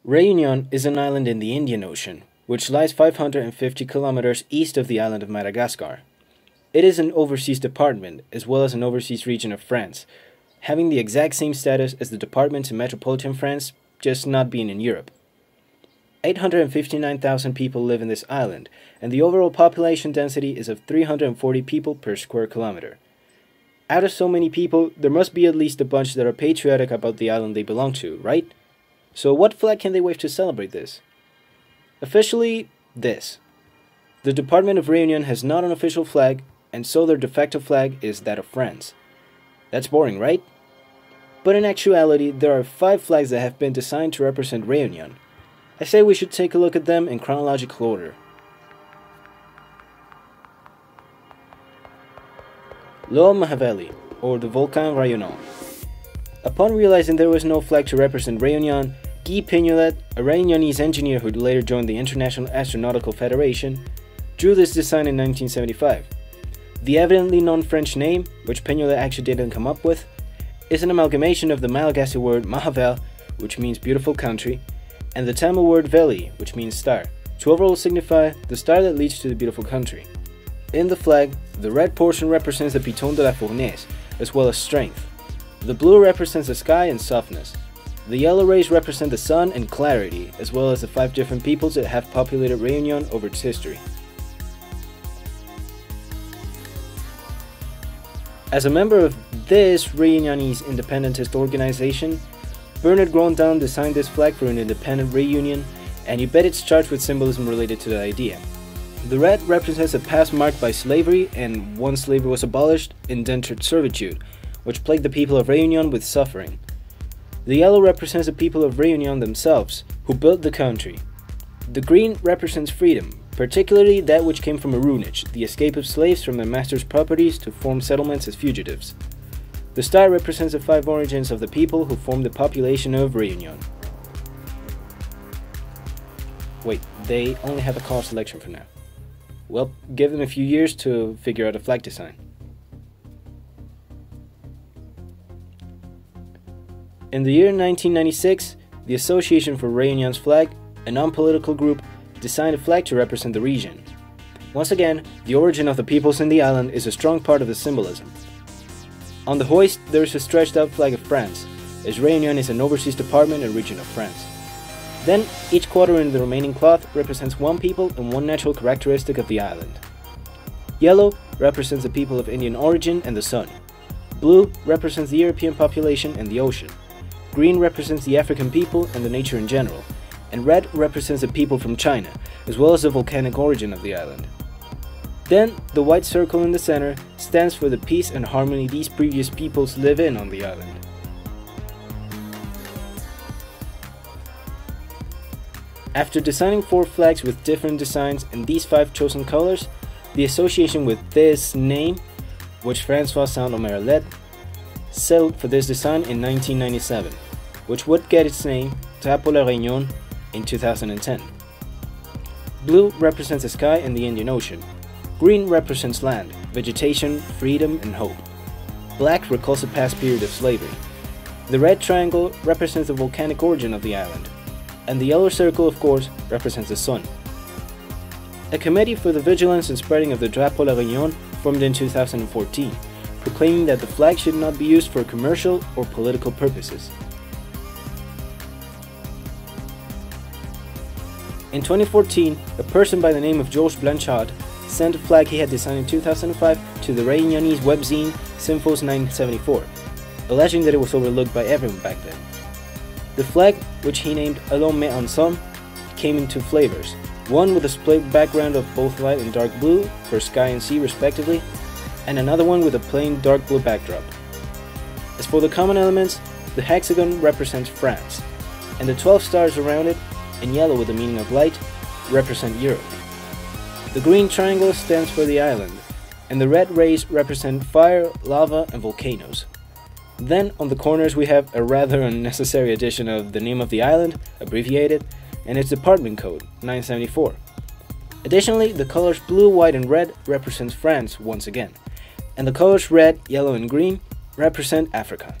Réunion is an island in the Indian Ocean, which lies 550 kilometers east of the island of Madagascar. It is an overseas department, as well as an overseas region of France, having the exact same status as the departments in metropolitan France, just not being in Europe. 859,000 people live in this island, and the overall population density is of 340 people per square kilometer. Out of so many people, there must be at least a bunch that are patriotic about the island they belong to, right? So what flag can they wave to celebrate this? Officially, this. The Department of Réunion has not an official flag, and so their de facto flag is that of France. That's boring, right? But in actuality, there are 5 flags that have been designed to represent Réunion. I say we should take a look at them in chronological order. L'eau Mahaveli, or the Volcan Rayonnant. Upon realizing there was no flag to represent Réunion, Guy Pignolet, a Réunionnese engineer who later joined the International Astronautical Federation, drew this design in 1975. The evidently non-French name, which Pignolet actually didn't come up with, is an amalgamation of the Malagasy word Mahavel, which means beautiful country, and the Tamil word Veli, which means star, to overall signify the star that leads to the beautiful country. In the flag, the red portion represents the Piton de la Fournaise, as well as strength. The blue represents the sky and softness. The yellow rays represent the sun and clarity, as well as the 5 different peoples that have populated Réunion over its history. As a member of this Réunionnese independentist organization, Bernard Grondin designed this flag for an independent reunion, and you bet it's charged with symbolism related to the idea. The red represents a past marked by slavery, and once slavery was abolished, indentured servitude, which plagued the people of Réunion with suffering. The yellow represents the people of Réunion themselves, who built the country. The green represents freedom, particularly that which came from maroonage, the escape of slaves from their masters' properties to form settlements as fugitives. The star represents the 5 origins of the people who formed the population of Réunion. Wait, they only have a color selection for now. Well, give them a few years to figure out a flag design. In the year 1996, the Association for Réunion's Flag, a non-political group, designed a flag to represent the region. Once again, the origin of the peoples in the island is a strong part of the symbolism. On the hoist, there is a stretched out flag of France, as Réunion is an overseas department and region of France. Then, each quarter in the remaining cloth represents 1 people and 1 natural characteristic of the island. Yellow represents the people of Indian origin and the sun. Blue represents the European population and the ocean. Green represents the African people and the nature in general. And red represents the people from China, as well as the volcanic origin of the island. Then, the white circle in the center stands for the peace and harmony these previous peoples live in on the island. After designing 4 flags with different designs and these 5 chosen colors, the association with this name, which François Saint-Omer led, settled for this design in 1997, which would get its name, Drapeau la Réunion, in 2010. Blue represents the sky and the Indian Ocean. Green represents land, vegetation, freedom, and hope. Black recalls the past period of slavery. The red triangle represents the volcanic origin of the island. And the yellow circle, of course, represents the sun. A committee for the vigilance and spreading of the Drapeau la Réunion formed in 2014, proclaiming that the flag should not be used for commercial or political purposes. In 2014, a person by the name of Georges Blanchard sent a flag he had designed in 2005 to the Réunionnese webzine Symphos 974, alleging that it was overlooked by everyone back then. The flag, which he named Allons mais ensemble, came in 2 flavors, one with a split background of both light and dark blue for sky and sea respectively, and another one with a plain dark blue backdrop. As for the common elements, the hexagon represents France, and the 12 stars around it, in yellow with the meaning of light, represent Europe. The green triangle stands for the island, and the red rays represent fire, lava, and volcanoes. Then on the corners we have a rather unnecessary addition of the name of the island, abbreviated, and its department code, 974. Additionally, the colors blue, white, and red represents France once again, and the colors red, yellow, and green represent Africa.